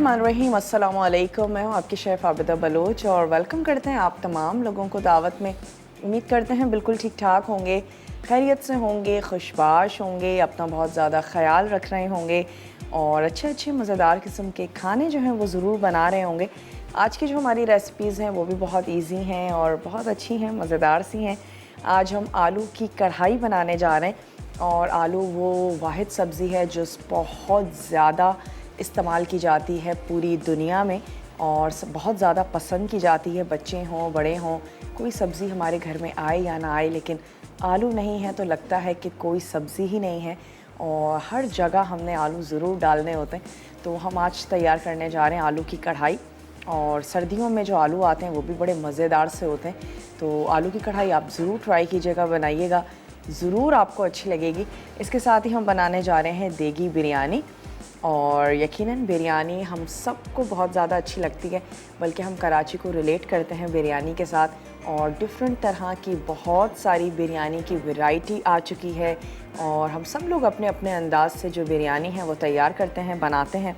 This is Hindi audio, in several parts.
बिस्मिल्लाहिर्रहमानिर्रहीम, अस्सलामु अलैकुम। मैं हूँ आपकी शेफ़ आबिदा बलोच और वेलकम करते हैं आप तमाम लोगों को दावत में। उम्मीद करते हैं बिल्कुल ठीक ठाक होंगे, खैरियत से होंगे, खुशबाश होंगे, अपना बहुत ज़्यादा ख्याल रख रहे होंगे और अच्छे अच्छे मज़ेदार किस्म के खाने जो हैं वो ज़रूर बना रहे होंगे। आज की जो हमारी रेसिपीज़ हैं वो भी बहुत ईजी हैं और बहुत अच्छी हैं, मज़ेदार सी हैं। आज हम आलू की कढ़ाई बनाने जा रहे हैं और आलू वो वाहिद सब्ज़ी है जो बहुत ज़्यादा इस्तेमाल की जाती है पूरी दुनिया में और बहुत ज़्यादा पसंद की जाती है, बच्चे हों बड़े हों, कोई सब्ज़ी हमारे घर में आए या ना आए, लेकिन आलू नहीं है तो लगता है कि कोई सब्ज़ी ही नहीं है और हर जगह हमने आलू ज़रूर डालने होते हैं। तो हम आज तैयार करने जा रहे हैं आलू की कढ़ाई और सर्दियों में जो आलू आते हैं वो भी बड़े मज़ेदार से होते हैं। तो आलू की कढ़ाई आप ज़रूर ट्राई कीजिएगा, बनाइएगा, ज़रूर आपको अच्छी लगेगी। इसके साथ ही हम बनाने जा रहे हैं देगी बिरयानी और यकीनन बिरयानी हम सबको बहुत ज़्यादा अच्छी लगती है, बल्कि हम कराची को रिलेट करते हैं बिरयानी के साथ और डिफरेंट तरह की बहुत सारी बिरयानी की वैरायटी आ चुकी है और हम सब लोग अपने अपने अंदाज से जो बिरयानी है वो तैयार करते हैं, बनाते हैं।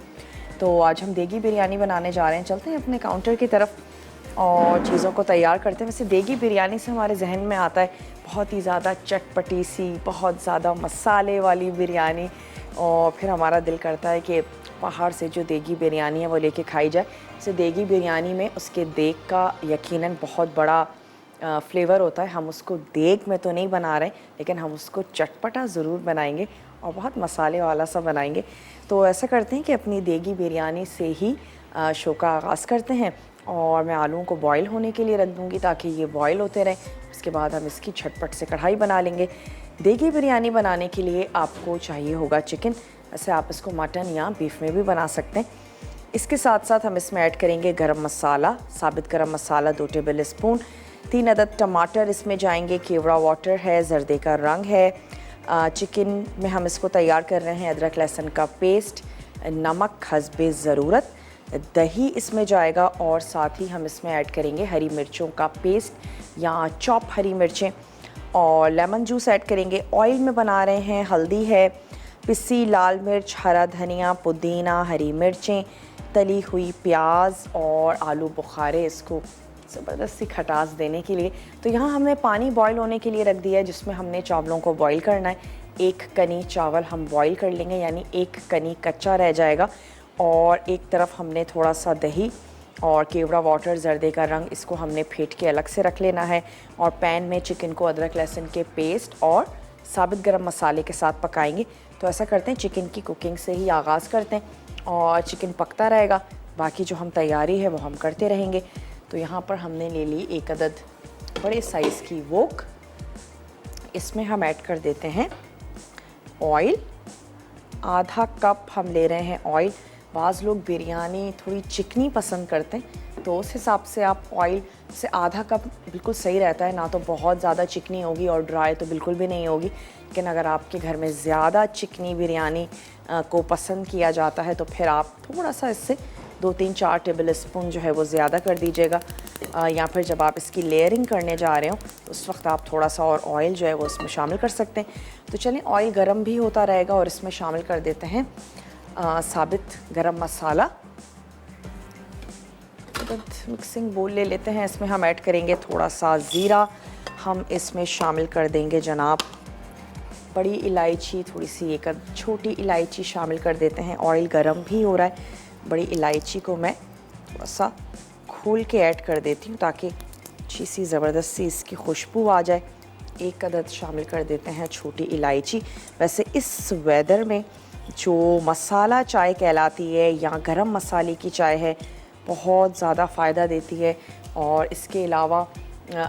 तो आज हम देगी बिरयानी बनाने जा रहे हैं। चलते हैं अपने काउंटर की तरफ और चीज़ों को तैयार करते हैं। वैसे देगी बिरयानी से हमारे जहन में आता है बहुत ही ज़्यादा चटपटी सी, बहुत ज़्यादा मसाले वाली बिरयानी और फिर हमारा दिल करता है कि बाहर से जो देगी बिरयानी है वो लेके खाई जाए। जैसे देगी बिरयानी में उसके देग का यकीनन बहुत बड़ा फ्लेवर होता है। हम उसको देग में तो नहीं बना रहे, लेकिन हम उसको चटपटा ज़रूर बनाएंगे और बहुत मसाले वाला सा बनाएंगे। तो ऐसा करते हैं कि अपनी देगी बिरयानी से ही शो का आगाज़ करते हैं और मैं आलूओं को बॉईल होने के लिए रख दूँगी ताकि ये बॉईल होते रहें। उसके बाद हम इसकी झटपट से कढ़ाई बना लेंगे। देगी बिरयानी बनाने के लिए आपको चाहिए होगा चिकन। वैसे आप इसको मटन या बीफ में भी बना सकते हैं। इसके साथ साथ हम इसमें ऐड करेंगे गरम मसाला, साबित गरम मसाला 2 टेबल स्पून, 3 अदद टमाटर इसमें जाएंगे, केवड़ा वाटर है, जर्दे का रंग है। चिकन में हम इसको तैयार कर रहे हैं अदरक लहसुन का पेस्ट, नमक हस्बे ज़रूरत, दही इसमें जाएगा और साथ ही हम इसमें ऐड करेंगे हरी मिर्चों का पेस्ट या चॉप हरी मिर्चें और लेमन जूस ऐड करेंगे। ऑयल में बना रहे हैं, हल्दी है, पिसी लाल मिर्च, हरा धनिया, पुदीना, हरी मिर्चें, तली हुई प्याज और आलू बुखारे इसको ज़बरदस्त सी खटास देने के लिए। तो यहाँ हमने पानी बॉईल होने के लिए रख दिया है जिसमें हमने चावलों को बॉईल करना है। 1 कनी चावल हम बॉईल कर लेंगे, यानी 1 कनी कच्चा रह जाएगा और एक तरफ हमने थोड़ा सा दही और केवड़ा वाटर, जर्दे का रंग, इसको हमने फेंट के अलग से रख लेना है और पैन में चिकन को अदरक लहसुन के पेस्ट और साबित गरम मसाले के साथ पकाएंगे। तो ऐसा करते हैं, चिकन की कुकिंग से ही आगाज़ करते हैं और चिकन पकता रहेगा, बाकी जो हम तैयारी है वो हम करते रहेंगे। तो यहाँ पर हमने ले ली 1 अदद बड़े साइज़ की वोक। इसमें हम ऐड कर देते हैं ऑयल, आधा कप हम ले रहे हैं ऑयल। बाज़ लोग बिरयानी थोड़ी चिकनी पसंद करते हैं तो उस हिसाब से आप ऑयल से आधा कप बिल्कुल सही रहता है, ना तो बहुत ज़्यादा चिकनी होगी और ड्राई तो बिल्कुल भी नहीं होगी। लेकिन अगर आपके घर में ज़्यादा चिकनी बिरयानी को पसंद किया जाता है तो फिर आप थोड़ा सा इससे 2-3-4 टेबल स्पून जो है वो ज़्यादा कर दीजिएगा। या फिर जब आप इसकी लेयरिंग करने जा रहे हो तो उस वक्त आप थोड़ा सा और ऑयल जो है वो इसमें शामिल कर सकते हैं। तो चलें, ऑयल गर्म भी होता रहेगा और इसमें शामिल कर देते हैं साबित गरम मसाला। मिक्सिंग बोल ले लेते हैं, इसमें हम ऐड करेंगे थोड़ा सा ज़ीरा, हम इसमें शामिल कर देंगे जनाब बड़ी इलायची, थोड़ी सी 1 छोटी इलायची शामिल कर देते हैं। ऑयल गरम भी हो रहा है, बड़ी इलायची को मैं थोड़ा सा खोल के ऐड कर देती हूँ ताकि अच्छी सी ज़बरदस्त सी इसकी खुशबू आ जाए। 1 अदद शामिल कर देते हैं छोटी इलायची। वैसे इस वेदर में जो मसाला चाय कहलाती है या गरम मसाले की चाय है, बहुत ज़्यादा फ़ायदा देती है। और इसके अलावा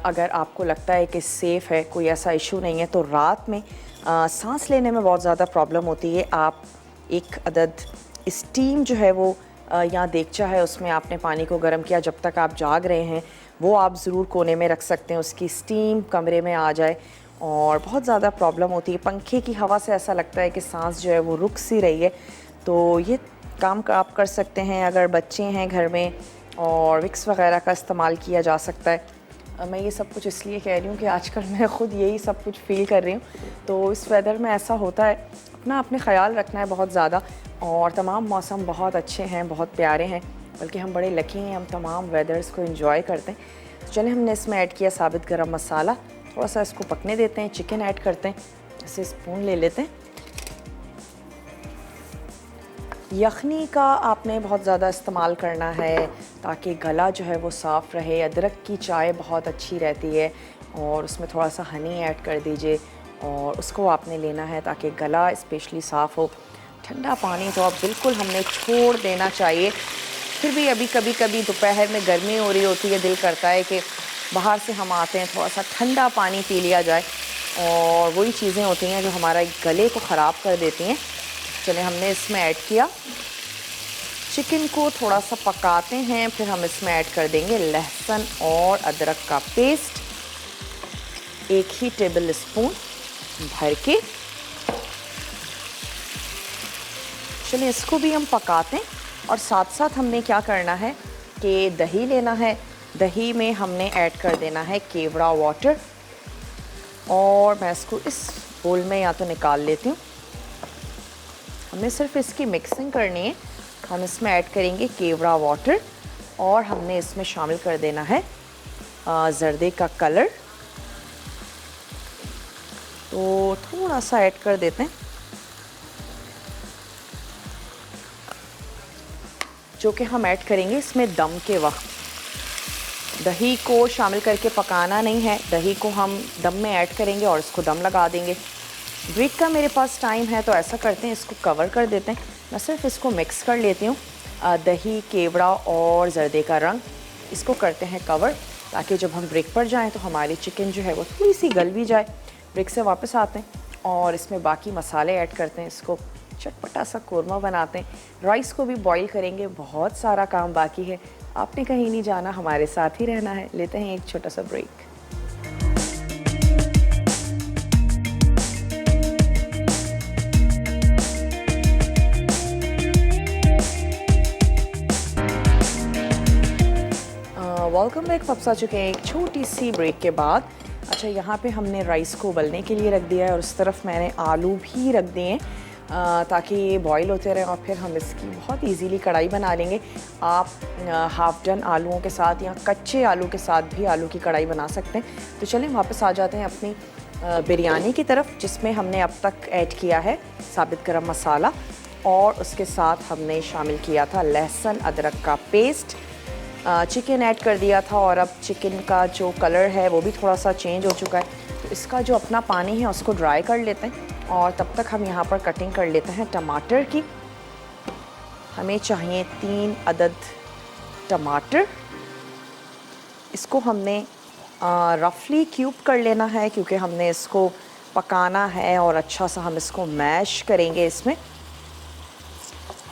अगर आपको लगता है कि सेफ़ है, कोई ऐसा इशू नहीं है, तो रात में सांस लेने में बहुत ज़्यादा प्रॉब्लम होती है, आप 1 अदद स्टीम जो है वो या देगचा है उसमें आपने पानी को गर्म किया, जब तक आप जाग रहे हैं वो आप ज़रूर कोने में रख सकते हैं, उसकी स्टीम कमरे में आ जाए। और बहुत ज़्यादा प्रॉब्लम होती है, पंखे की हवा से ऐसा लगता है कि सांस जो है वो रुक सी रही है। तो ये काम आप कर सकते हैं अगर बच्चे हैं घर में, और विक्स वगैरह का इस्तेमाल किया जा सकता है। मैं ये सब कुछ इसलिए कह रही हूँ कि आजकल मैं ख़ुद यही सब कुछ फ़ील कर रही हूँ। तो इस वेदर में ऐसा होता है, अपना आपने ख्याल रखना है बहुत ज़्यादा। और तमाम मौसम बहुत अच्छे हैं, बहुत प्यारे हैं, बल्कि हम बड़े लकी हैं, हम तमाम वेदर्स को एंजॉय करते हैं। तो चलें, हमने इसमें ऐड किया साबित गरम मसाला, थोड़ा सा इसको पकने देते हैं। चिकन ऐड करते हैं, इसे स्पून ले लेते हैं। यखनी का आपने बहुत ज़्यादा इस्तेमाल करना है ताकि गला जो है वो साफ़ रहे। अदरक की चाय बहुत अच्छी रहती है और उसमें थोड़ा सा हनी ऐड कर दीजिए और उसको आपने लेना है ताकि गला स्पेशली साफ़ हो। ठंडा पानी तो अब बिल्कुल हमने छोड़ देना चाहिए। फिर भी अभी कभी कभी दोपहर में गर्मी हो रही होती है, दिल करता है कि बाहर से हम आते हैं थोड़ा सा ठंडा पानी पी लिया जाए, और वही चीज़ें होती हैं जो हमारा गले को ख़राब कर देती हैं। चले, हमने इसमें ऐड किया, चिकन को थोड़ा सा पकाते हैं, फिर हम इसमें ऐड कर देंगे लहसुन और अदरक का पेस्ट, 1 ही टेबल स्पून भर के। चलिए, इसको भी हम पकाते हैं और साथ साथ हमने क्या करना है कि दही लेना है। दही में हमने ऐड कर देना है केवड़ा वाटर, और मैं इसको इस बोल में या तो निकाल लेती हूँ। हमें सिर्फ इसकी मिक्सिंग करनी है। हम इसमें ऐड करेंगे केवड़ा वाटर और हमने इसमें शामिल कर देना है ज़र्दे का कलर, तो थोड़ा सा ऐड कर देते हैं, जो कि हम ऐड करेंगे इसमें दम के वक्त। दही को शामिल करके पकाना नहीं है, दही को हम दम में ऐड करेंगे और इसको दम लगा देंगे। ब्रेक का मेरे पास टाइम है तो ऐसा करते हैं, इसको कवर कर देते हैं। मैं सिर्फ इसको मिक्स कर लेती हूँ, दही, केवड़ा और ज़र्दे का रंग, इसको करते हैं कवर, ताकि जब हम ब्रेक पर जाएं तो हमारी चिकन जो है वो थोड़ी सी गल भी जाए। ब्रेक से वापस आते हैं और इसमें बाकी मसाले ऐड करते हैं, इसको चटपटा सा कोरमा बनाते हैं। राइस को भी बॉईल करेंगे, बहुत सारा काम बाकी है। आपने कहीं नहीं जाना, हमारे साथ ही रहना है। लेते हैं एक छोटा सा ब्रेक। Welcome back. वापस आ चुके हैं एक छोटी सी ब्रेक के बाद। अच्छा, यहाँ पे हमने राइस को उबलने के लिए रख दिया है और उस तरफ मैंने आलू भी रख दिए हैं ताकि ये बॉईल होते रहें और फिर हम इसकी बहुत इजीली कढ़ाई बना लेंगे। आप हाफ डन आलूओं के साथ या कच्चे आलू के साथ भी आलू की कढ़ाई बना सकते हैं। तो चलें, वापस आ जाते हैं अपनी बिरयानी की तरफ, जिसमें हमने अब तक ऐड किया है साबित गरम मसाला और उसके साथ हमने शामिल किया था लहसुन अदरक का पेस्ट। चिकन ऐड कर दिया था और अब चिकन का जो कलर है वो भी थोड़ा सा चेंज हो चुका है, तो इसका जो अपना पानी है उसको ड्राई कर लेते हैं। और तब तक हम यहाँ पर कटिंग कर लेते हैं टमाटर की। हमें चाहिए 3 अदद टमाटर। इसको हमने रफली क्यूब कर लेना है क्योंकि हमने इसको पकाना है और अच्छा सा हम इसको मैश करेंगे इसमें।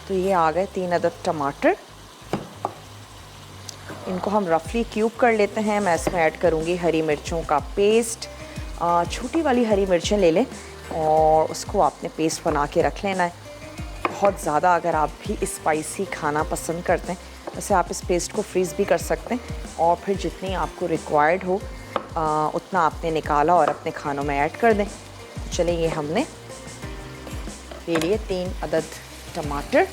तो ये आ गए 3 अदद टमाटर, इनको हम रफली क्यूब कर लेते हैं। मैं इसमें ऐड करूँगी हरी मिर्चों का पेस्ट। छोटी वाली हरी मिर्चें ले लें और उसको आपने पेस्ट बना के रख लेना है। बहुत ज़्यादा अगर आप भी स्पाइसी खाना पसंद करते हैं, वैसे आप इस पेस्ट को फ्रीज़ भी कर सकते हैं और फिर जितनी आपको रिक्वायर्ड हो उतना आपने निकाला और अपने खानों में ऐड कर दें। तो चलिए, ये हमने ले लिए 3 अदद टमाटर।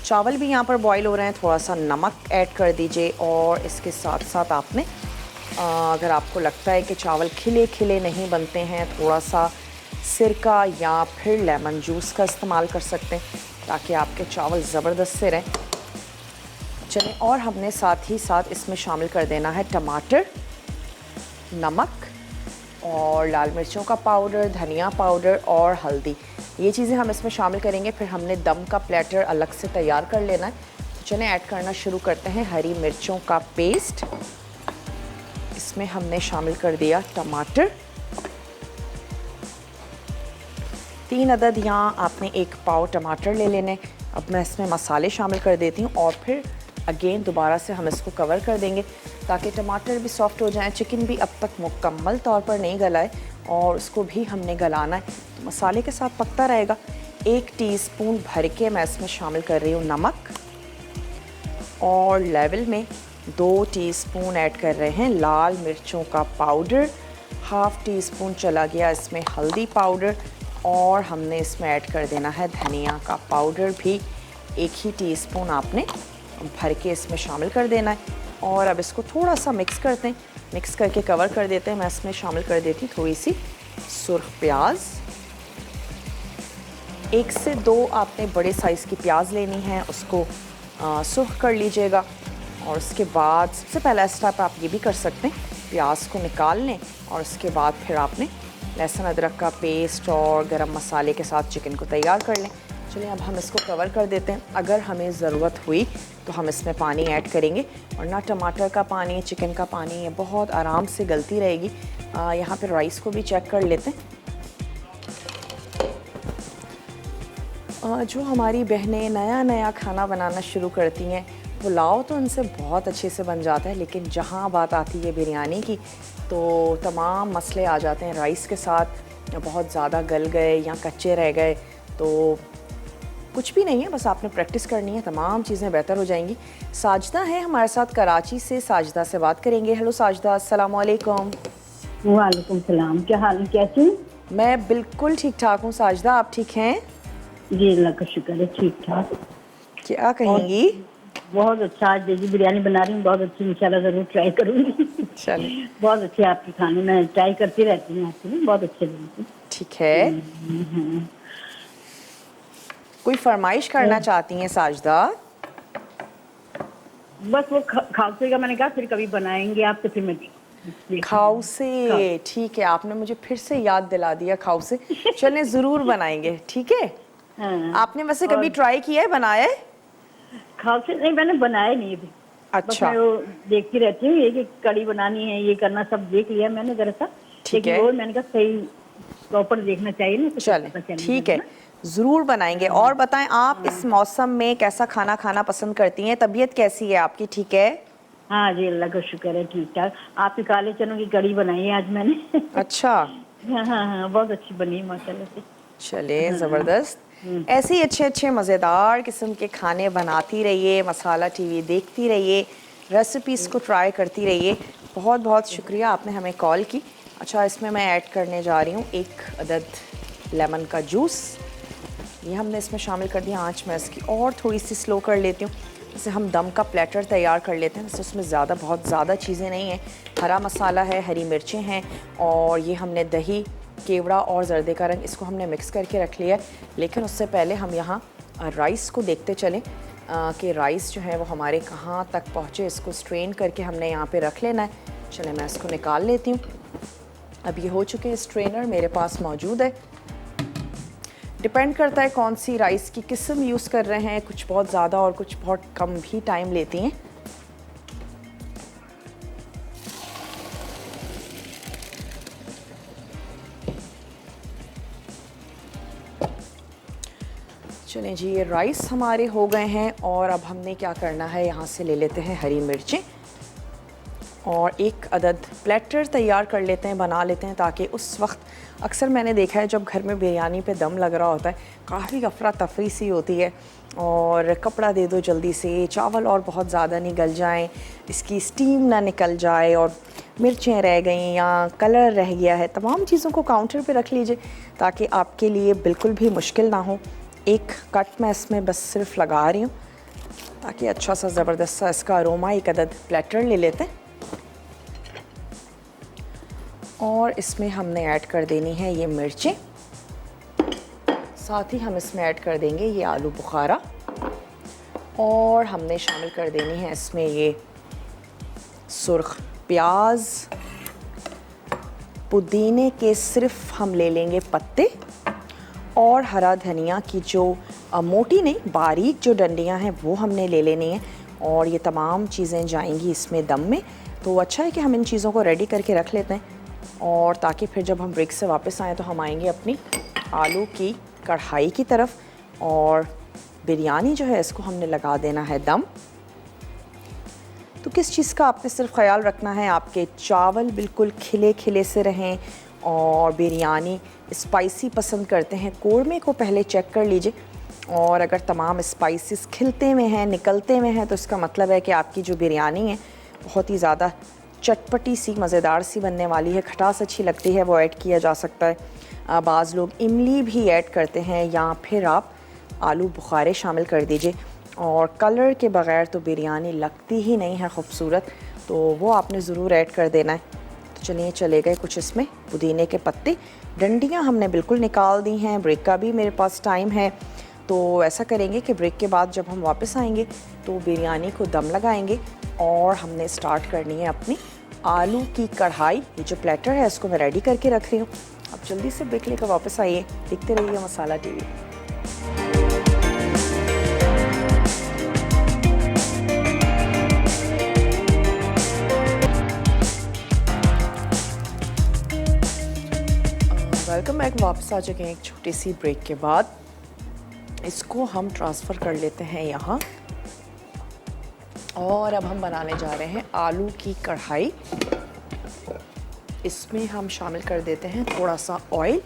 चावल भी यहाँ पर बॉईल हो रहे हैं, थोड़ा सा नमक ऐड कर दीजिए और इसके साथ साथ आपने अगर आपको लगता है कि चावल खिले खिले नहीं बनते हैं, थोड़ा सा सिरका या फिर लेमन जूस का इस्तेमाल कर सकते हैं ताकि आपके चावल ज़बरदस्त से रहें। चलें, और हमने साथ ही साथ इसमें शामिल कर देना है टमाटर, नमक और लाल मिर्चों का पाउडर, धनिया पाउडर और हल्दी। ये चीज़ें हम इसमें शामिल करेंगे। फिर हमने दम का प्लेटर अलग से तैयार कर लेना है। तो चलें, ऐड करना शुरू करते हैं हरी मिर्चों का पेस्ट। इसमें हमने शामिल कर दिया टमाटर, 3 अदद, यहाँ आपने 1 पाव टमाटर ले लेने। अब मैं इसमें मसाले शामिल कर देती हूँ और फिर अगेन दोबारा से हम इसको कवर कर देंगे ताकि टमाटर भी सॉफ्ट हो जाए। चिकन भी अब तक मुकम्मल तौर पर नहीं गला है और उसको भी हमने गलाना है, तो मसाले के साथ पकता रहेगा। 1 टीस्पून भर के मैं इसमें शामिल कर रही हूँ नमक और लेवल में 2 टीस्पून ऐड कर रहे हैं लाल मिर्चों का पाउडर। हाफ़ टी स्पून चला गया इसमें हल्दी पाउडर और हमने इसमें ऐड कर देना है धनिया का पाउडर भी 1 ही टीस्पून आपने भर के इसमें शामिल कर देना है। और अब इसको थोड़ा सा मिक्स करते हैं, मिक्स करके कवर कर देते हैं। मैं इसमें शामिल कर देती हूँ थोड़ी सी सुर्ख प्याज। 1 से 2 आपने बड़े साइज़ की प्याज लेनी है, उसको सुर्ख कर लीजिएगा। और उसके बाद सबसे पहला स्टेप आप ये भी कर सकते हैं, प्याज को निकाल लें और उसके बाद फिर आपने लहसुन अदरक का पेस्ट और गरम मसाले के साथ चिकन को तैयार कर लें। चलिए अब हम इसको कवर कर देते हैं। अगर हमें ज़रूरत हुई तो हम इसमें पानी ऐड करेंगे, वरना टमाटर का पानी, चिकन का पानी ये बहुत आराम से गलती रहेगी। यहाँ पर राइस को भी चेक कर लेते हैं। जो हमारी बहनें नया नया खाना बनाना शुरू करती हैं, पुलाव तो उनसे बहुत अच्छे से बन जाता है, लेकिन जहाँ बात आती है बिरयानी की तो तमाम मसले आ जाते हैं। राइस के साथ बहुत ज़्यादा गल गए या कच्चे रह गए तो कुछ भी नहीं है, बस आपने प्रैक्टिस करनी है, तमाम चीज़ें बेहतर हो जाएंगी। साजदा है हमारे साथ कराची से, साजदा से बात करेंगे। हेलो साजदा, अस्सलाम वालेकुम। वालेकुम सलाम, क्या हाल है, कैसी? मैं बिल्कुल ठीक ठाक हूँ साजदा, आप ठीक हैं? जी अल्लाह का शुक्र है, ठीक ठाक। क्या कहेंगी? बहुत अच्छा, आज जी बिरयानी बना रही हूँ, बहुत अच्छी, इंशाल्लाह ज़रूर ट्राई करूँगी। चलिए बहुत अच्छे आपके खाने, मैं ट्राई करती रहती हूँ आपके लिए, बहुत अच्छे बनते हैं। ठीक है। कोई फरमाइश करना चाहती हैं साजदा? बस वो खाउसे का मैंने कहा फिर कभी बनाएंगे आप, तो फिर मैं खाउसे, ठीक है, आपने मुझे फिर से याद दिला दिया खाउसे। चलें ज़रूर बनाएंगे, ठीक है। हाँ। आपने वैसे कभी ट्राई किया है, बनाया है? खाउसे नहीं, मैंने बनाया नहीं अभी। अच्छा। बस मैं वो देखती रहती हूँ, ये कि कड़ी बनानी है, ये करना, सब देख लिया मैंने जरा सा, लेकिन वो मैंने कहा सही प्रॉपर देखना चाहिए ना। चलें ठीक है, ज़रूर बनाएंगे। और बताएं, आप इस मौसम में कैसा खाना खाना पसंद करती हैं? तबीयत कैसी है आपकी, ठीक है? हाँ जी अल्लाह का शुक्र है, ठीक ठाक। आपकी काले चनों की कड़ी बनाई है आज मैंने। अच्छा। हाँ हाँ हाँ, बहुत अच्छी बनी माशाल्लाह से। चले ज़बरदस्त। ऐसे ही अच्छे अच्छे मज़ेदार किस्म के खाने बनाती रहिए, मसाला टीवी देखती रहिए, रेसिपीज़ को ट्राई करती रहिए। बहुत बहुत शुक्रिया आपने हमें कॉल की। अच्छा, इसमें मैं ऐड करने जा रही हूँ 1 अदद लेमन का जूस, ये हमने इसमें शामिल कर दिया। आँच मैं इसकी और थोड़ी सी स्लो कर लेती हूँ। जैसे हम दम का प्लेटर तैयार कर लेते हैं, वैसे उसमें बहुत ज़्यादा चीज़ें नहीं हैं। हरा मसाला है, हरी मिर्चें हैं, और ये हमने दही, केवड़ा और जर्दे का रंग, इसको हमने मिक्स करके रख लिया है। लेकिन उससे पहले हम यहाँ राइस को देखते चलें कि राइस जो है वो हमारे कहाँ तक पहुँचे। इसको स्ट्रेन करके हमने यहाँ पे रख लेना है। चलें मैं इसको निकाल लेती हूँ। अब ये हो चुके हैं, स्ट्रेनर मेरे पास मौजूद है। डिपेंड करता है कौन सी राइस की किस्म यूज़ कर रहे हैं, कुछ बहुत ज़्यादा और कुछ बहुत कम भी टाइम लेती हैं। चलें जी, ये राइस हमारे हो गए हैं। और अब हमने क्या करना है, यहाँ से ले लेते हैं हरी मिर्चें और 1 अदद प्लेटर तैयार कर लेते हैं, बना लेते हैं, ताकि उस वक्त अक्सर मैंने देखा है जब घर में बिरयानी पे दम लग रहा होता है, काफ़ी अफरा तफरी सी होती है और कपड़ा दे दो जल्दी से, चावल और बहुत ज़्यादा नहीं गल जाएं, इसकी स्टीम ना निकल जाए और मिर्चें रह गई या कलर रह गया है। तमाम चीज़ों को काउंटर पे रख लीजिए ताकि आपके लिए बिल्कुल भी मुश्किल ना हो। 1 कट मैं इसमें बस सिर्फ लगा रही हूँ ताकि अच्छा सा ज़बरदस्त सा इसका अरोमा। 1 अदद प्लेटर ले लेते हैं और इसमें हमने ऐड कर देनी है ये मिर्चें, साथ ही हम इसमें ऐड कर देंगे ये आलू बुखारा, और हमने शामिल कर देनी है इसमें ये सुर्ख प्याज। पुदीने के सिर्फ हम ले लेंगे पत्ते, और हरा धनिया की जो मोटी नहीं बारीक जो डंडियां हैं वो हमने ले लेनी है। और ये तमाम चीज़ें जाएंगी इसमें दम में, तो अच्छा है कि हम इन चीज़ों को रेडी करके रख लेते हैं, और ताकि फिर जब हम ब्रेक से वापस आएँ तो हम आएंगे अपनी आलू की कढ़ाई की तरफ। और बिरयानी जो है इसको हमने लगा देना है दम। तो किस चीज़ का आपने सिर्फ ख्याल रखना है, आपके चावल बिल्कुल खिले खिले से रहें, और बिरयानी स्पाइसी पसंद करते हैं, कोरमे को पहले चेक कर लीजिए, और अगर तमाम स्पाइसेस खिलते में हैं, निकलते में हैं, तो इसका मतलब है कि आपकी जो बिरयानी है बहुत ही ज़्यादा चटपटी सी, मज़ेदार सी बनने वाली है। खटास अच्छी लगती है वो ऐड किया जा सकता है। बाज़ लोग इमली भी ऐड करते हैं, या फिर आप आलू बुखारे शामिल कर दीजिए। और कलर के बग़ैर तो बिरयानी लगती ही नहीं है खूबसूरत, तो वो आपने ज़रूर ऐड कर देना है। तो चलिए चले गए कुछ इसमें पुदीने के पत्ते। डंडियाँ हमने बिल्कुल निकाल दी हैं, ब्रेक का भी मेरे पास टाइम है, तो ऐसा करेंगे कि ब्रेक के बाद जब हम वापस आएंगे तो बिरयानी को दम लगाएंगे और हमने स्टार्ट करनी है अपनी आलू की कढ़ाई। ये जो प्लेटर है इसको मैं रेडी करके रख रही हूँ। अब जल्दी से ब्रेक लेकर वापस आइए, देखते रहिए मसाला टीवी। वेलकम बैक, वापस आ चुके हैं एक छोटी सी ब्रेक के बाद। इसको हम ट्रांसफ़र कर लेते हैं यहाँ, और अब हम बनाने जा रहे हैं आलू की कढ़ाई। इसमें हम शामिल कर देते हैं थोड़ा सा ऑयल,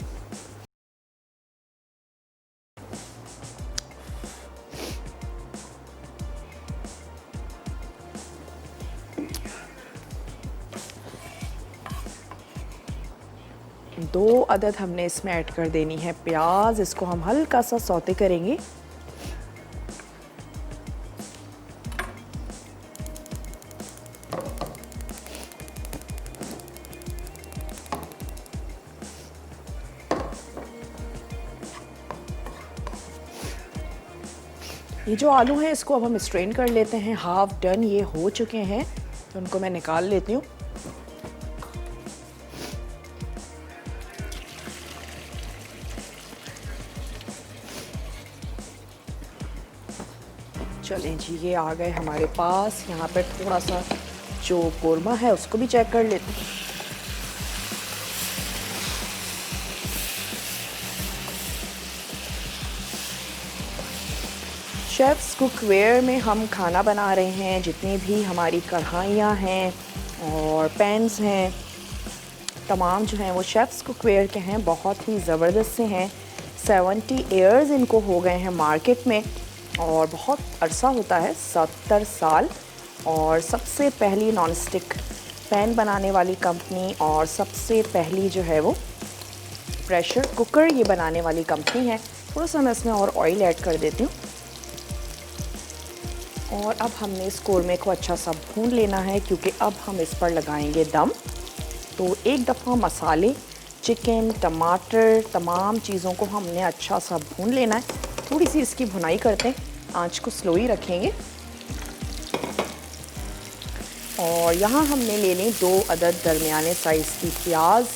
दो अदद हमने इसमें ऐड कर देनी है प्याज। इसको हम हल्का सा सौते करेंगे। ये जो आलू हैं इसको अब हम स्ट्रेन कर लेते हैं। हाफ डन ये हो चुके हैं, तो उनको मैं निकाल लेती हूँ। चलें जी, ये आ गए हमारे पास। यहाँ पर थोड़ा सा जो कोरमा है उसको भी चेक कर लेते हैं। शेफ्स कुकवेयर में हम खाना बना रहे हैं। जितनी भी हमारी कढ़ाइयाँ हैं और पैन्स हैं, तमाम जो हैं वो शेफ्स कुकवेयर के हैं, बहुत ही ज़बरदस्त से हैं। 70 ईयर्स इनको हो गए हैं मार्केट में, और बहुत अरसा होता है, 70 साल। और सबसे पहली नॉन स्टिक पैन बनाने वाली कंपनी, और सबसे पहली जो है वो प्रेशर कुकर ये बनाने वाली कंपनी है। थोड़ा सा मैं इसमें और ऑयल ऐड कर देती हूँ। और अब हमने इस कोरमे को अच्छा सा भून लेना है, क्योंकि अब हम इस पर लगाएंगे दम। तो एक दफ़ा मसाले, चिकन, टमाटर, तमाम चीज़ों को हमने अच्छा सा भून लेना है। थोड़ी सी इसकी भुनाई करते हैं, आंच को स्लो ही रखेंगे। और यहाँ हमने ले ली 2 अदद दरमियाने साइज़ की प्याज,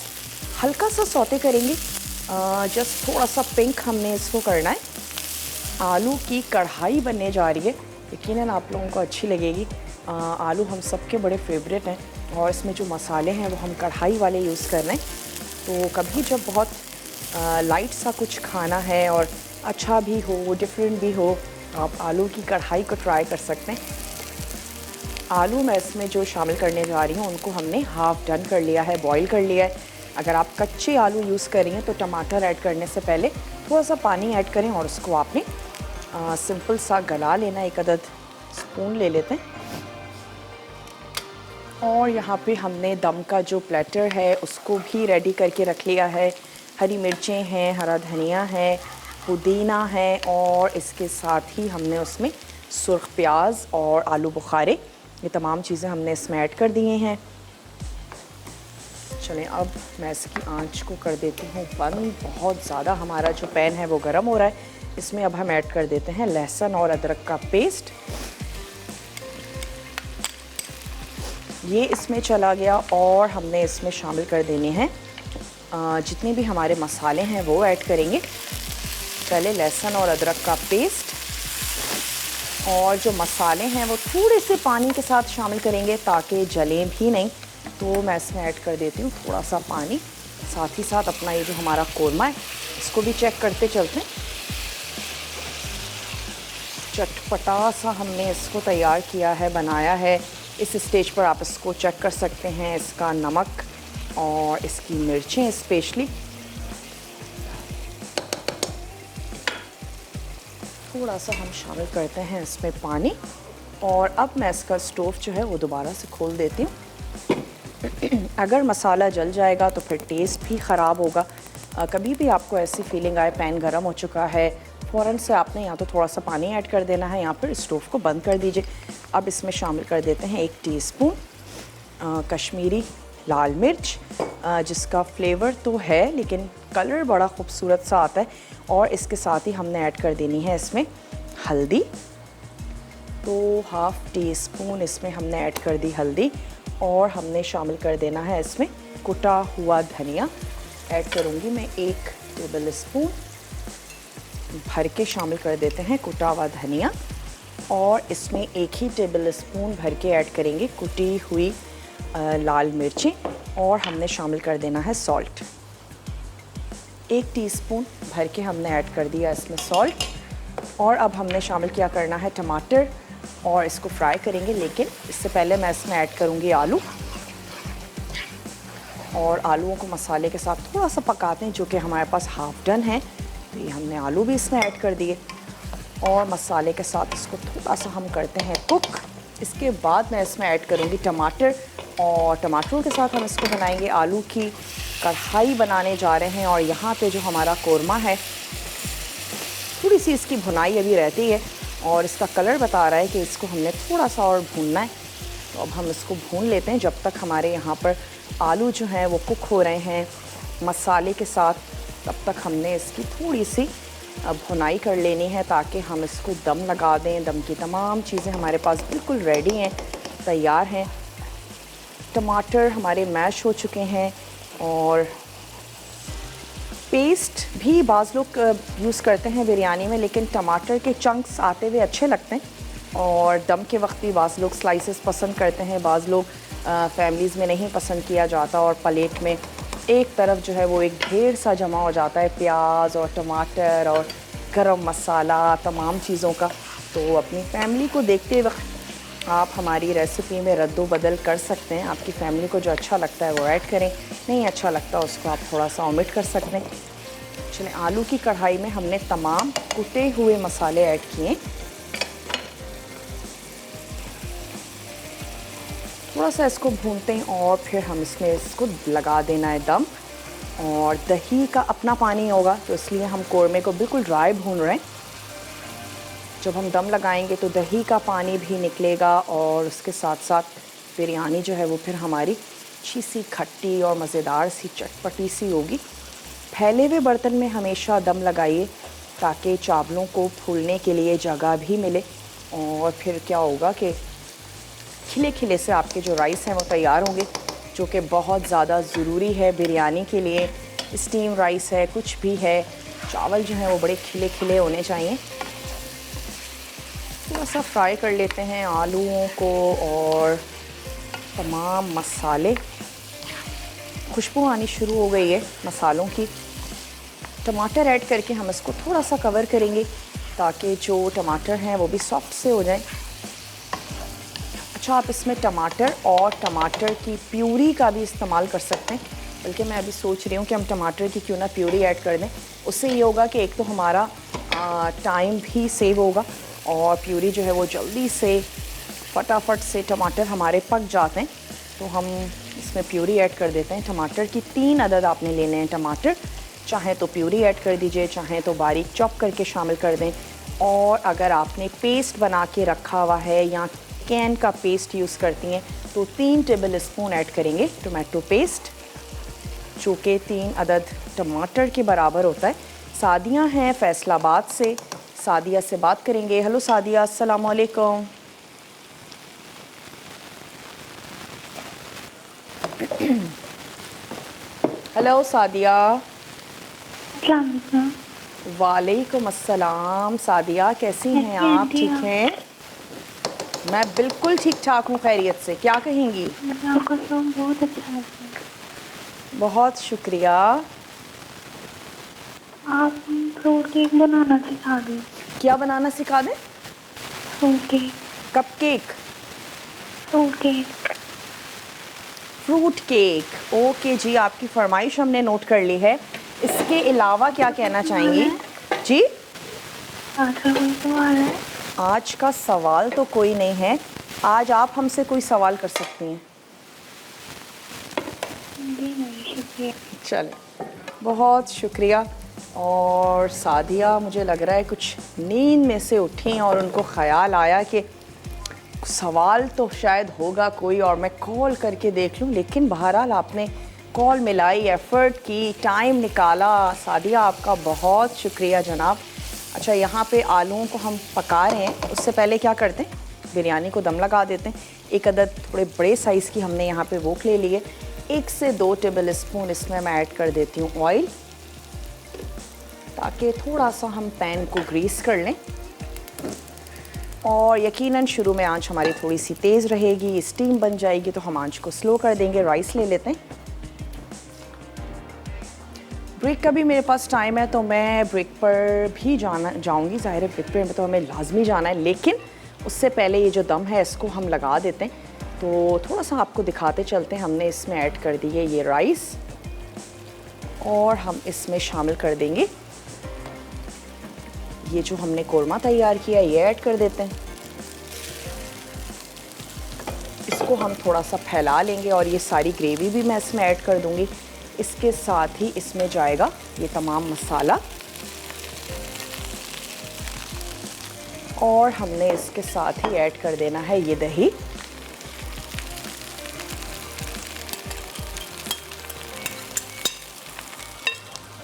हल्का सा सौते करेंगे, जस्ट थोड़ा सा पिंक हमने इसको करना है। आलू की कढ़ाई बनने जा रही है, यकीनन आप लोगों को अच्छी लगेगी। आलू हम सबके बड़े फेवरेट हैं, और इसमें जो मसाले हैं वो हम कढ़ाई वाले यूज़ कर रहे हैं। तो कभी जब बहुत लाइट सा कुछ खाना है और अच्छा भी हो, डिफरेंट भी हो, आप आलू की कढ़ाई को ट्राई कर सकते हैं। आलू मैं इसमें जो शामिल करने जा रही हूँ उनको हमने हाफ़ डन कर लिया है, बॉईल कर लिया है। अगर आप कच्चे आलू यूज़ कर रही हैं तो टमाटर ऐड करने से पहले थोड़ा सा पानी ऐड करें, और उसको आपने सिंपल सा गला लेना। एक अदद स्पून ले लेते हैं। और यहाँ पे हमने दम का जो प्लेटर है उसको भी रेडी करके रख लिया है। हरी मिर्चें हैं, हरा धनिया है, पुदीना है, और इसके साथ ही हमने उसमें सुर्ख प्याज और आलू बुखारे, ये तमाम चीज़ें हमने इसमें ऐड कर दिए हैं। चलें अब मैं इसकी आंच को कर देती हूँ बंद। बहुत ज़्यादा हमारा जो पैन है वो गर्म हो रहा है। इसमें अब हम ऐड कर देते हैं लहसुन और अदरक का पेस्ट। ये इसमें चला गया, और हमने इसमें शामिल कर देने हैं जितने भी हमारे मसाले हैं वो ऐड करेंगे। पहले लहसुन और अदरक का पेस्ट, और जो मसाले हैं वो थोड़े से पानी के साथ शामिल करेंगे ताकि जलें भी नहीं। तो मैं इसमें ऐड कर देती हूँ थोड़ा सा पानी। साथ ही साथ अपना ये जो हमारा कोरमा है इसको भी चेक करते चलते हैं। चटपटा सा हमने इसको तैयार किया है, बनाया है। इस स्टेज पर आप इसको चेक कर सकते हैं, इसका नमक और इसकी मिर्चें स्पेशली। थोड़ा सा हम शामिल करते हैं इसमें पानी, और अब मैं इसका स्टोव जो है वो दोबारा से खोल देती हूँ। अगर मसाला जल जाएगा तो फिर टेस्ट भी ख़राब होगा, कभी भी आपको ऐसी फीलिंग आए पैन गर्म हो चुका है, फ़ौरन से आपने या तो थोड़ा सा पानी ऐड कर देना है या फिर स्टोव को बंद कर दीजिए। अब इसमें शामिल कर देते हैं 1 टीस्पून कश्मीरी लाल मिर्च, जिसका फ्लेवर तो है लेकिन कलर बड़ा खूबसूरत सा आता है। और इसके साथ ही हमने ऐड कर देनी है इसमें हल्दी, तो हाफ़ टी स्पून इसमें हमने ऐड कर दी हल्दी। और हमने शामिल कर देना है इसमें कुटा हुआ धनिया। ऐड करूँगी मैं 1 टेबल स्पून भर के शामिल कर देते हैं कुटा हुआ धनिया। और इसमें 1 ही टेबल स्पून भर के ऐड करेंगे कुटी हुई लाल मिर्ची। और हमने शामिल कर देना है सॉल्ट, 1 टीस्पून भर के हमने ऐड कर दिया इसमें सॉल्ट। और अब हमने शामिल क्या करना है टमाटर और इसको फ्राई करेंगे, लेकिन इससे पहले मैं इसमें ऐड करूँगी आलू। और आलूओं को मसाले के साथ थोड़ा सा पकाते हैं, जो कि हमारे पास हाफ डन है। तो ये हमने आलू भी इसमें ऐड कर दिए और मसाले के साथ इसको थोड़ा सा हम करते हैं कुक। इसके बाद मैं इसमें ऐड करूँगी टमाटर और टमाटरों के साथ हम इसको बनाएंगे। आलू की कढ़ाई बनाने जा रहे हैं और यहाँ पे जो हमारा कोरमा है थोड़ी सी इसकी भुनाई अभी रहती है और इसका कलर बता रहा है कि इसको हमने थोड़ा सा और भूनना है। तो अब हम इसको भून लेते हैं जब तक हमारे यहाँ पर आलू जो हैं वो कुक हो रहे हैं मसाले के साथ। तब तक हमने इसकी थोड़ी सी भुनाई कर लेनी है ताकि हम इसको दम लगा दें। दम की तमाम चीज़ें हमारे पास बिल्कुल रेडी हैं, तैयार हैं। टमाटर हमारे मैश हो चुके हैं और पेस्ट भी बाज़ लोग यूज़ करते हैं बिरयानी में, लेकिन टमाटर के चंक्स आते हुए अच्छे लगते हैं। और दम के वक्त भी बाज़ लोग स्लाइसेस पसंद करते हैं, बाज़ लोग फैमिलीज़ में नहीं पसंद किया जाता और प्लेट में एक तरफ जो है वो एक ढेर सा जमा हो जाता है प्याज और टमाटर और गरम मसाला तमाम चीज़ों का। तो अपनी फैमिली को देखते वक्त आप हमारी रेसिपी में रद्दो बदल कर सकते हैं। आपकी फैमिली को जो अच्छा लगता है वो ऐड करें, नहीं अच्छा लगता उसको आप थोड़ा सा ओमिट कर सकते हैं। चलें, आलू की कढ़ाई में हमने तमाम कुटे हुए मसाले ऐड किए। थोड़ा सा इसको भूनते हैं और फिर हम इसमें इसको लगा देना है दम। और दही का अपना पानी होगा तो इसलिए हम कोरमे को बिल्कुल ड्राई भून रहे हैं। जब हम दम लगाएंगे तो दही का पानी भी निकलेगा और उसके साथ साथ बिरयानी जो है वो फिर हमारी अच्छी सी खट्टी और मज़ेदार सी चटपटी सी होगी। फैले हुए बर्तन में हमेशा दम लगाइए ताकि चावलों को फूलने के लिए जगह भी मिले। और फिर क्या होगा कि खिले खिले से आपके जो राइस हैं वो तैयार होंगे, जो कि बहुत ज़्यादा ज़रूरी है बिरयानी के लिए। स्टीम राइस है कुछ भी है, चावल जो हैं वो बड़े खिले खिले होने चाहिए। थोड़ा सा फ्राई कर लेते हैं आलूओं को और तमाम मसाले। खुशबू आनी शुरू हो गई है मसालों की। टमाटर ऐड करके हम इसको थोड़ा सा कवर करेंगे ताकि जो टमाटर हैं वो भी सॉफ्ट से हो जाएं। अच्छा, आप इसमें टमाटर और टमाटर की प्यूरी का भी इस्तेमाल कर सकते हैं, बल्कि मैं अभी सोच रही हूँ कि हम टमाटर की क्यों ना प्यूरी ऐड कर दें। उससे ये होगा कि एक तो हमारा टाइम भी सेव होगा और प्यूरी जो है वो जल्दी से फटाफट से टमाटर हमारे पक जाते हैं। तो हम इसमें प्यूरी ऐड कर देते हैं। टमाटर की 3 अदद आपने लेने हैं टमाटर, चाहे तो प्यूरी ऐड कर दीजिए, चाहे तो बारीक चॉप करके शामिल कर दें। और अगर आपने पेस्ट बना के रखा हुआ है या कैन का पेस्ट यूज़ करती हैं तो 3 टेबल स्पून ऐड करेंगे टोमेटो पेस्ट, जो कि 3 अदद टमाटर के बराबर होता है। सादिया हैं फैसलाबाद से, सादिया से बात करेंगे। हेलो सादिया, अस्सलाम वालेकुम। हेलो सादिया। वालेकुम अस्सलाम। सादिया कैसी हैं आप, ठीक हैं? मैं बिल्कुल ठीक ठाक हूँ, खैरियत से। क्या कहेंगी? आपका सॉन्ग बहुत अच्छा है। बहुत शुक्रिया। आप फ्रूट केक बनाना सिखा दें। क्या बनाना सिखा दें? Fruit cake. Cup cake? Fruit cake. Fruit cake, okay जी, आपकी फरमाइश हमने नोट कर ली है। इसके अलावा क्या कहना चाहेंगी जी? आपका कोई सवाल है? आज का सवाल तो कोई नहीं है। आज आप हमसे कोई सवाल कर सकती हैं। जी नहीं, शुक्रिया। चलें। बहुत शुक्रिया। और सादिया मुझे लग रहा है कुछ नींद में से उठी और उनको ख़याल आया कि सवाल तो शायद होगा कोई और मैं कॉल करके देख लूं, लेकिन बहरहाल आपने कॉल मिलाई, एफ़र्ट की, टाइम निकाला। सादिया आपका बहुत शुक्रिया जनाब। अच्छा, यहाँ पे आलूओं को हम पका रहे हैं, उससे पहले क्या करते हैं, बिरयानी को दम लगा देते हैं। एक अदद थोड़े बड़े साइज़ की हमने यहाँ पे वोक ले लिए। 1 से 2 टेबल स्पून इसमें मैं ऐड कर देती हूँ ऑयल, ताकि थोड़ा सा हम पैन को ग्रीस कर लें। और यकीनन शुरू में आंच हमारी थोड़ी सी तेज़ रहेगी, स्टीम बन जाएगी तो हम आंच को स्लो कर देंगे। राइस ले लेते हैं। ब्रेक का भी मेरे पास टाइम है तो मैं ब्रेक पर भी जाऊंगी। ज़ाहिर है ब्रेक पर तो हमें लाजमी जाना है, लेकिन उससे पहले ये जो दम है इसको हम लगा देते हैं। तो थोड़ा सा आपको दिखाते चलते हैं। हमने इसमें ऐड कर दी है ये राइस और हम इसमें शामिल कर देंगे ये जो हमने कोरमा तैयार किया, ये ऐड कर देते हैं। इसको हम थोड़ा सा फैला लेंगे और ये सारी ग्रेवी भी मैं इसमें ऐड कर दूंगी। इसके साथ ही इसमें जाएगा ये तमाम मसाला और हमने इसके साथ ही ऐड कर देना है ये दही।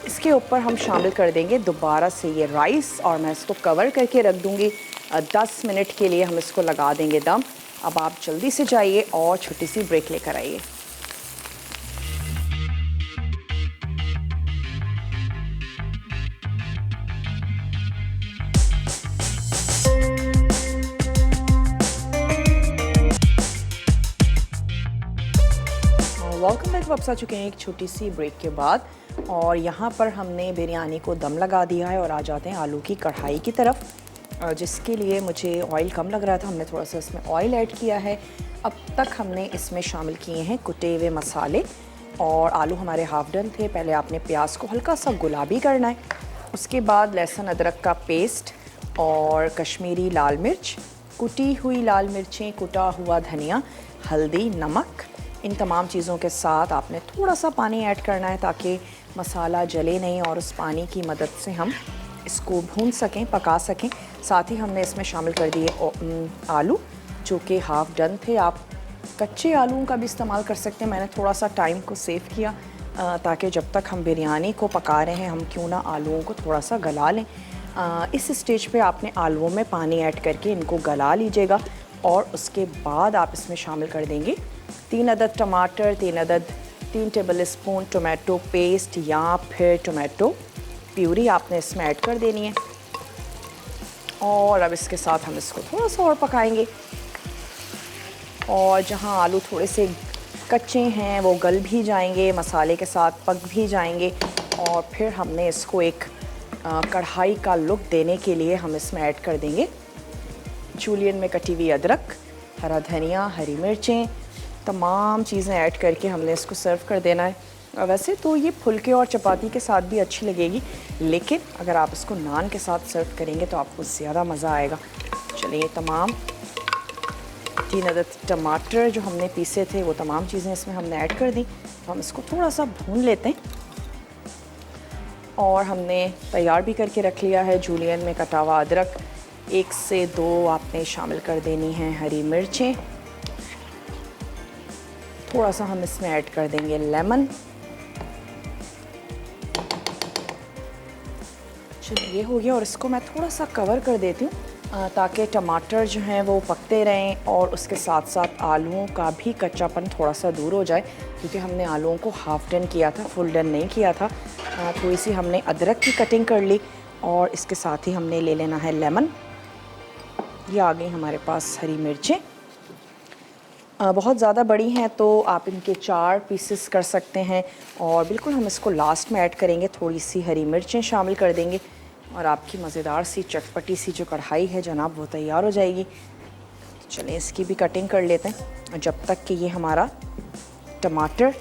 इसके ऊपर हम शामिल कर देंगे दोबारा से ये राइस और मैं इसको कवर करके रख दूंगी 10 मिनट के लिए। हम इसको लगा देंगे दम। अब आप जल्दी से जाइए और छोटी सी ब्रेक लेकर आइए। Welcome back. वापस आ चुके हैं एक छोटी सी ब्रेक के बाद और यहाँ पर हमने बिरयानी को दम लगा दिया है और आ जाते हैं आलू की कढ़ाई की तरफ, जिसके लिए मुझे ऑयल कम लग रहा था। हमने थोड़ा सा इसमें ऑयल ऐड किया है। अब तक हमने इसमें शामिल किए हैं कुटे हुए मसाले और आलू हमारे हाफ डन थे। पहले आपने प्याज को हल्का सा गुलाबी करना है, उसके बाद लहसुन अदरक का पेस्ट और कश्मीरी लाल मिर्च, कुटी हुई लाल मिर्चें, कुटा हुआ धनिया, हल्दी, नमक, इन तमाम चीज़ों के साथ आपने थोड़ा सा पानी ऐड करना है ताकि मसाला जले नहीं और उस पानी की मदद से हम इसको भून सकें, पका सकें। साथ ही हमने इसमें शामिल कर दिए आलू जो कि हाफ डन थे। आप कच्चे आलूओं का भी इस्तेमाल कर सकते हैं। मैंने थोड़ा सा टाइम को सेव किया ताकि जब तक हम बिरयानी को पका रहे हैं हम क्यों ना आलूओं को थोड़ा सा गला लें। इस स्टेज पे आपने आलूओं में पानी ऐड करके इनको गला लीजिएगा और उसके बाद आप इसमें शामिल कर देंगे 3 अदद टमाटर, 3 टेबल स्पून टोमेटो पेस्ट या फिर टोमेटो प्यूरी आपने इसमें ऐड कर देनी है। और अब इसके साथ हम इसको थोड़ा सा और पकाएंगे और जहां आलू थोड़े से कच्चे हैं वो गल भी जाएंगे, मसाले के साथ पक भी जाएंगे। और फिर हमने इसको एक कढ़ाई का लुक देने के लिए हम इसमें ऐड कर देंगे जूलियन में कटी हुई अदरक, हरा धनिया, हरी मिर्चें, तमाम चीज़ें ऐड करके हमने इसको सर्व कर देना है। वैसे तो ये फुलके और चपाती के साथ भी अच्छी लगेगी, लेकिन अगर आप इसको नान के साथ सर्व करेंगे तो आपको ज़्यादा मज़ा आएगा। चलिए, तमाम 3 अदद टमाटर जो हमने पीसे थे वो तमाम चीज़ें इसमें हमने ऐड कर दी। तो हम इसको थोड़ा सा भून लेते हैं और हमने तैयार भी करके रख लिया है जूलियन में कटा हुआ अदरक। 1 से 2 आपने शामिल कर देनी है हरी मिर्चें। थोड़ा सा हम इसमें ऐड कर देंगे लेमन। चलिए, ये हो गया और इसको मैं थोड़ा सा कवर कर देती हूँ ताकि टमाटर जो हैं वो पकते रहें और उसके साथ साथ आलूओं का भी कच्चापन थोड़ा सा दूर हो जाए, क्योंकि हमने आलूओं को हाफ डन किया था, फुल डन नहीं किया था। थोड़ी सी हमने अदरक की कटिंग कर ली और इसके साथ ही हमने ले लेना है लेमन। ये आ गई हमारे पास हरी मिर्चें। बहुत ज़्यादा बड़ी हैं तो आप इनके 4 पीसेस कर सकते हैं और बिल्कुल हम इसको लास्ट में ऐड करेंगे। थोड़ी सी हरी मिर्चें शामिल कर देंगे और आपकी मज़ेदार सी चटपटी सी जो कढ़ाई है जनाब वो तैयार हो जाएगी। चलें, इसकी भी कटिंग कर लेते हैं जब तक कि ये हमारा टमाटर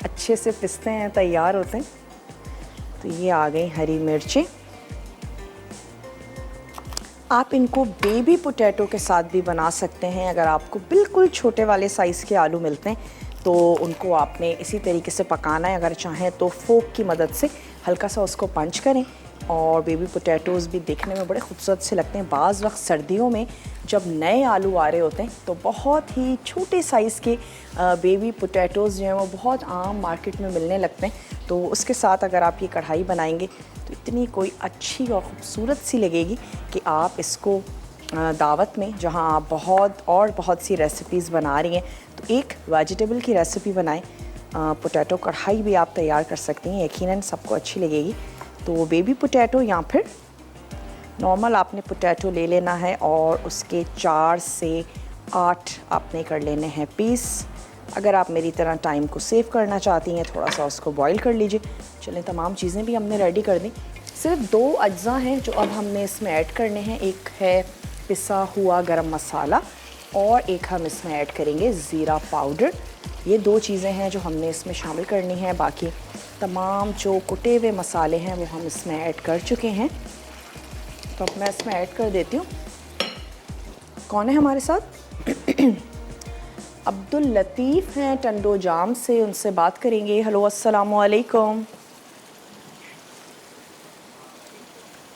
अच्छे से पिसते हैं, तैयार होते हैं। तो ये आ गई हरी मिर्चें। आप इनको बेबी पोटैटो के साथ भी बना सकते हैं। अगर आपको बिल्कुल छोटे वाले साइज़ के आलू मिलते हैं तो उनको आपने इसी तरीके से पकाना है। अगर चाहें तो फोक की मदद से हल्का सा उसको पंच करें। और बेबी पोटैटोज़ भी देखने में बड़े खूबसूरत से लगते हैं। बाज़ वक्त सर्दियों में जब नए आलू आ रहे होते हैं तो बहुत ही छोटे साइज़ के बेबी पोटैटोज़ जो हैं वो बहुत आम मार्केट में मिलने लगते हैं। तो उसके साथ अगर आप ये कढ़ाई बनाएंगे तो इतनी कोई अच्छी और ख़ूबसूरत सी लगेगी कि आप इसको दावत में, जहां आप बहुत सी रेसिपीज़ बना रही हैं, तो एक वेजिटेबल की रेसिपी बनाएं। पोटैटो कढ़ाई भी आप तैयार कर सकती हैं, यकीनन सबको अच्छी लगेगी। तो बेबी पोटैटो या फिर नॉर्मल आपने पोटैटो ले लेना है और उसके 4 से 8 आपने कर लेने हैं पीस। अगर आप मेरी तरह टाइम को सेव करना चाहती हैं, थोड़ा सा उसको बॉईल कर लीजिए। चलें, तमाम चीज़ें भी हमने रेडी कर दी। सिर्फ 2 अज्जा हैं जो अब हमने इसमें ऐड करने हैं। एक है पिसा हुआ गरम मसाला और एक हम इसमें ऐड करेंगे ज़ीरा पाउडर। ये 2 चीज़ें हैं जो हमने इसमें शामिल करनी है। बाकी तमाम जो कुटे हुए मसाले हैं वो हम इसमें ऐड कर चुके हैं। तो अब मैं इसमें ऐड कर देती हूँ। कौन है हमारे साथ? अब्दुल लतीफ़ हैं टंडो जाम से, उनसे बात करेंगे। हेलो, अस्सलाम वालेकुम।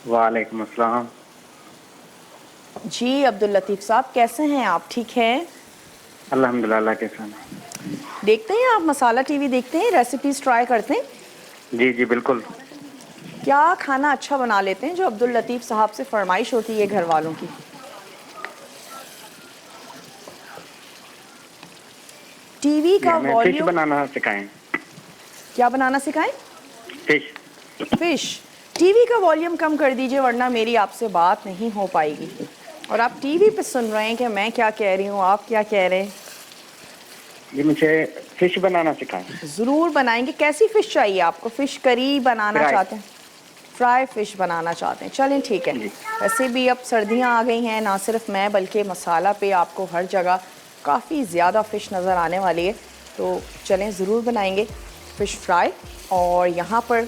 वालेकुम अस्सलाम। जी अब्दुल लतीफ़ साहब, कैसे हैं आप? ठीक हैं? अल्हम्दुलिल्लाह, अल्लाह के सन। देखते हैं आप मसाला टीवी देखते हैं, रेसिपीज़ ट्राई करते हैं? जी जी बिल्कुल। क्या खाना अच्छा बना लेते हैं जो अब्दुल लतीफ़ साहब से फरमाइश होती है घर वालों की? टीवी का फिश वॉल्यूम। बनाना सिखाएं। क्या बनाना सिखाएं? फिश। फिश। टीवी का वॉल्यूम कम कर दीजिए वरना मेरी आपसे बात नहीं हो पाएगी। और आप टीवी पे सुन रहे हैं कि मैं क्या कह रही हूँ, आप क्या कह रहे हैं? जी मुझे फिश बनाना सिखाएं। ज़रूर बनाएंगे। कैसी फ़िश चाहिए आपको? फ़िश करी बनाना फ्राई। चाहते हैं? फ्राई फ़िश बनाना चाहते हैं? चलें ठीक है। जी। वैसे भी अब सर्दियाँ आ गई हैं, ना सिर्फ मैं बल्कि मसाला पे आपको हर जगह काफ़ी ज़्यादा फ़िश नज़र आने वाली है। तो चलें, ज़रूर बनाएंगे फ़िश फ्राई। और यहाँ पर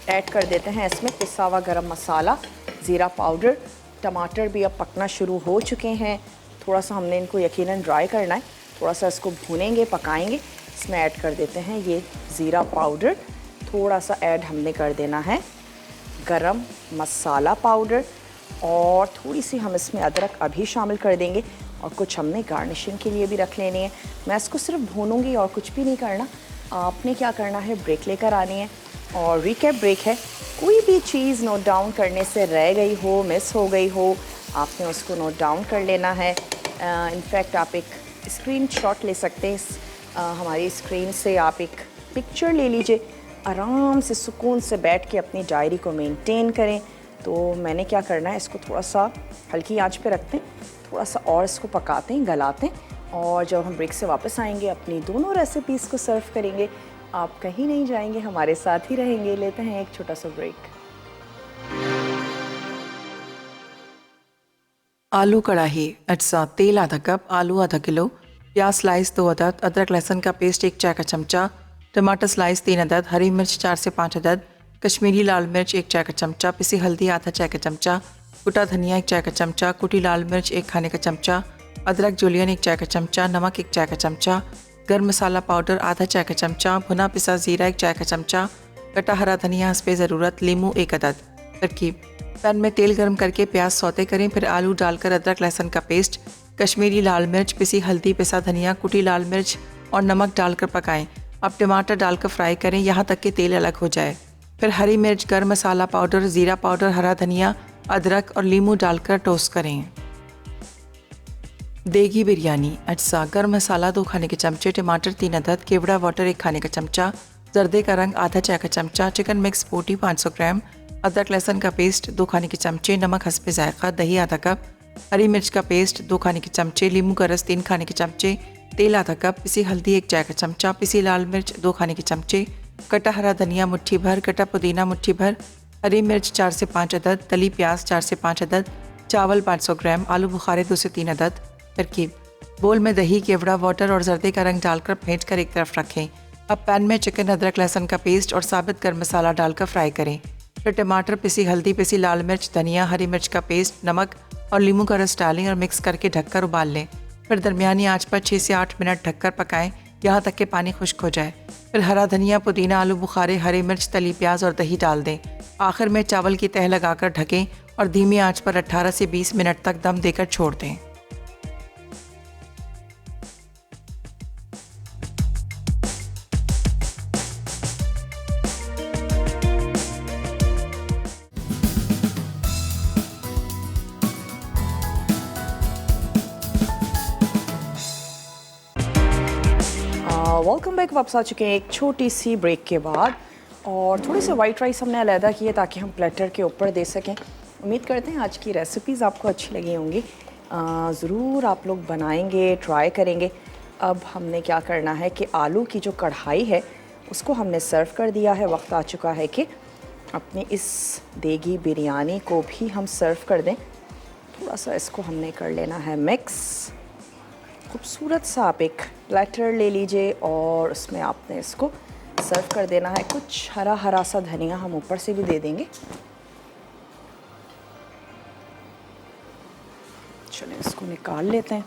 ऐड कर देते हैं इसमें पिसा हुआ गरम मसाला, ज़ीरा पाउडर। टमाटर भी अब पकना शुरू हो चुके हैं। थोड़ा सा हमने इनको यकीनन ड्राई करना है, थोड़ा सा इसको भूनेंगे, पकाएंगे। इसमें ऐड कर देते हैं ये ज़ीरा पाउडर। थोड़ा सा ऐड हमने कर देना है गरम मसाला पाउडर और थोड़ी सी हम इसमें अदरक अभी शामिल कर देंगे। और कुछ हमने गार्निशिंग के लिए भी रख लेनी है। मैं इसको सिर्फ भूनूंगी और कुछ भी नहीं करना। आपने क्या करना है, ब्रेक लेकर आनी है। और रिकैप ब्रेक है। कोई भी चीज़ नोट डाउन करने से रह गई हो, मिस हो गई हो, आपने उसको नोट डाउन कर लेना है। इनफैक्ट आप एक स्क्रीन शॉट ले सकते हैं। हमारी स्क्रीन से आप एक पिक्चर ले लीजिए। आराम से सुकून से बैठ के अपनी डायरी को मेंटेन करें। तो मैंने क्या करना है, इसको थोड़ा सा हल्की आंच पे रखते हैं, थोड़ा सा और इसको पकाते हैं, गलाते हैं। और जब हम ब्रेक से वापस आएंगे अपनी दोनों रेसिपीज़ को सर्व करेंगे। आप कहीं नहीं जाएंगे, हमारे साथ ही रहेंगे। लेते हैं एक छोटा सा ब्रेक। आलू कढ़ाई अज्जा, तेल आधा कप, आलू आधा किलो, प्याज स्लाइस 2 अदद, अदरक लहसुन का पेस्ट 1 चाय का चमचा, टमाटर स्लाइस 3 अदद, हरी मिर्च 4 से 5 अदद, कश्मीरी लाल मिर्च 1 चाय का चमचा, पिसी हल्दी आधा चाय का चमचा, कुटा धनिया 1 चाय का चमचा, कुटी लाल मिर्च 1 खाने का चमचा, अदरक जुलियन 1 चाय का चमचा, नमक 1 चाय का चमचा, गर्म मसाला पाउडर आधा चाय का चमचा, भुना पिसा ज़ीरा 1 चाय का चमचा, कटा हरा धनिया हस्बे ज़रूरत, लीमू 1 अदद। तरकीब: पैन में तेल गर्म करके प्याज सौते करें, फिर आलू डालकर अदरक लहसुन का पेस्ट, कश्मीरी लाल मिर्च, पिसी हल्दी, पिसा धनिया, कुटी लाल मिर्च और नमक डालकर पकाएं। अब टमाटर डालकर फ्राई करें यहाँ तक कि तेल अलग हो जाए। फिर हरी मिर्च, गर्म मसाला पाउडर, ज़ीरा पाउडर, हरा धनिया, अदरक और लीमू डालकर टोस्ट करें। देगी बिरयानी अज्जा, गर्म मसाला 2 खाने के चमचे, टमाटर 3 अदद, केवड़ा वाटर 1 खाने का चमचा, जर्दे का रंग आधा चाय का चमचा, चिकन मिक्स बोटी 500 ग्राम, अदरक लहसुन का पेस्ट 2 खाने के चमचे, नमक हस्बे जायका, दही आधा कप, हरी मिर्च का पेस्ट 2 खाने के चमचे, लीमू का रस 3 खाने के चमचे, तेल आधा कप, पिसी हल्दी 1 चाय का चमचा, पिसी लाल मिर्च 2 खाने के चमचे, कटा हरा धनिया मुट्ठी भर, कटा पुदीना मुट्ठी भर, हरी मिर्च 4 से 5 अदद, तली प्याज 4 से 5 अदद, चावल 500 ग्राम, आलू बुखारे 2 से 3 अदद। तरकीब: बोल में दही, केवड़ा वाटर और जर्दे का रंग डालकर फेंट कर एक तरफ रखें। अब पैन में चिकन, अदरक लहसुन का पेस्ट और साबित गर्म मसाला डालकर फ्राई करें। फिर टमाटर, पिसी हल्दी, पिसी लाल मिर्च, धनिया, हरी मिर्च का पेस्ट, नमक और लीमू का रस डालें और मिक्स करके ढककर उबाल लें। फिर दरमियानी आंच पर 6 से 8 मिनट ढककर पकाएं। यहाँ तक कि पानी खुश्क हो जाए। फिर हरा धनिया, पुदीना, आलू बुखारे, हरी मिर्च, तली प्याज और दही डाल दें। आखिर में चावल की तह लगाकर ढकें और धीमी आंच पर 18 से 20 मिनट तक दम देकर छोड़ दें। Welcome back. वापस आ चुके हैं एक छोटी सी ब्रेक के बाद और थोड़े से वाइट राइस हमने अलहदा किए ताकि हम प्लेटर के ऊपर दे सकें। उम्मीद करते हैं आज की रेसिपीज़ आपको अच्छी लगी होंगी। ज़रूर आप लोग बनाएंगे, ट्राई करेंगे। अब हमने क्या करना है कि आलू की जो कढ़ाई है उसको हमने सर्व कर दिया है। वक्त आ चुका है कि अपनी इस देगी बिरयानी को भी हम सर्व कर दें। थोड़ा सा इसको हमने कर लेना है मिक्स। खूबसूरत सा आप एक प्लेटर ले लीजिए और उसमें आपने इसको सर्व कर देना है। कुछ हरा हरा सा धनिया हम ऊपर से भी दे देंगे। चलिए इसको निकाल लेते हैं।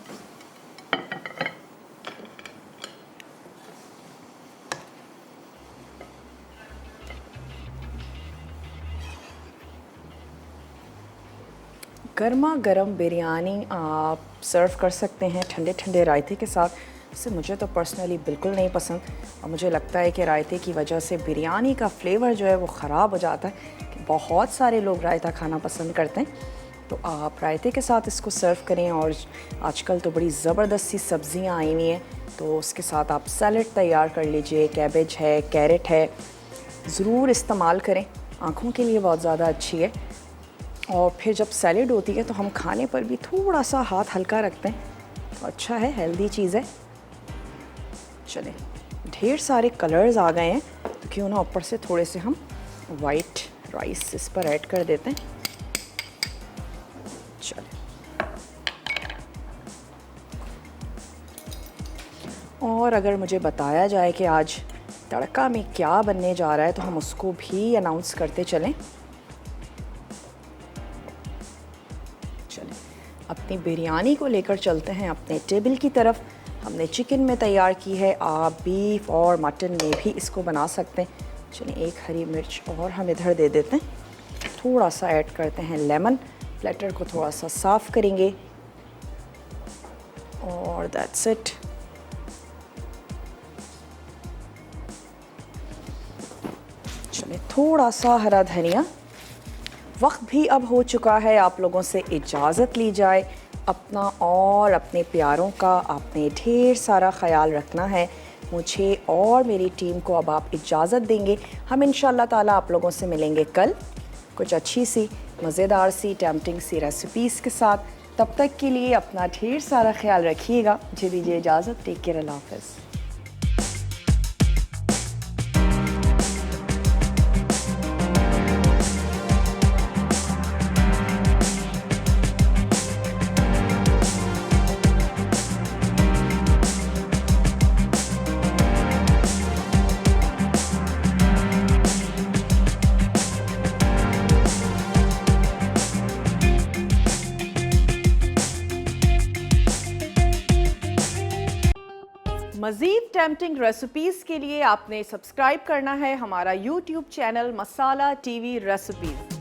गर्मा गर्म बिरयानी आप सर्व कर सकते हैं ठंडे ठंडे रायते के साथ। इससे मुझे तो पर्सनली बिल्कुल नहीं पसंद और मुझे लगता है कि रायते की वजह से बिरयानी का फ्लेवर जो है वो ख़राब हो जाता है। कि बहुत सारे लोग रायता खाना पसंद करते हैं, तो आप रायते के साथ इसको सर्व करें। और आजकल तो बड़ी ज़बरदस्त सी सब्ज़ियाँ आई हुई हैं, तो उसके साथ आप सैलड तैयार कर लीजिए। कैबेज है, कैरेट है, ज़रूर इस्तेमाल करें, आँखों के लिए बहुत ज़्यादा अच्छी है। और फिर जब सैलेड होती है तो हम खाने पर भी थोड़ा सा हाथ हल्का रखते हैं, तो अच्छा है, हेल्दी चीज़ है। चलें, ढेर सारे कलर्स आ गए हैं, तो क्यों ना ऊपर से थोड़े से हम वाइट राइस इस पर ऐड कर देते हैं। चलें, और अगर मुझे बताया जाए कि आज तड़का में क्या बनने जा रहा है तो हम उसको भी अनाउंस करते चलें। अपनी बिरयानी को लेकर चलते हैं अपने टेबल की तरफ। हमने चिकन में तैयार की है, आप बीफ और मटन में भी इसको बना सकते हैं। चलिए, एक हरी मिर्च और हम इधर दे देते हैं। थोड़ा सा ऐड करते हैं लेमन। प्लेटर को थोड़ा सा साफ़ करेंगे और दैट्स इट। चलिए, थोड़ा सा हरा धनिया। वक्त भी अब हो चुका है आप लोगों से इजाज़त ली जाए। अपना और अपने प्यारों का आपने ढेर सारा ख्याल रखना है। मुझे और मेरी टीम को अब आप इजाज़त देंगे। हम इंशाअल्लाह ताला आप लोगों से मिलेंगे कल कुछ अच्छी सी मज़ेदार सी टेम्पटिंग सी रेसिपीज़ के साथ। तब तक के लिए अपना ढेर सारा ख्याल रखिएगा। मुझे दीजिए इजाज़त। टेक केयर, अल्लाह हाफ़िज़। मज़ीद टेम्पटिंग रेसिपीज़ के लिए आपने सब्सक्राइब करना है हमारा YouTube चैनल मसाला TV रेसिपीज़।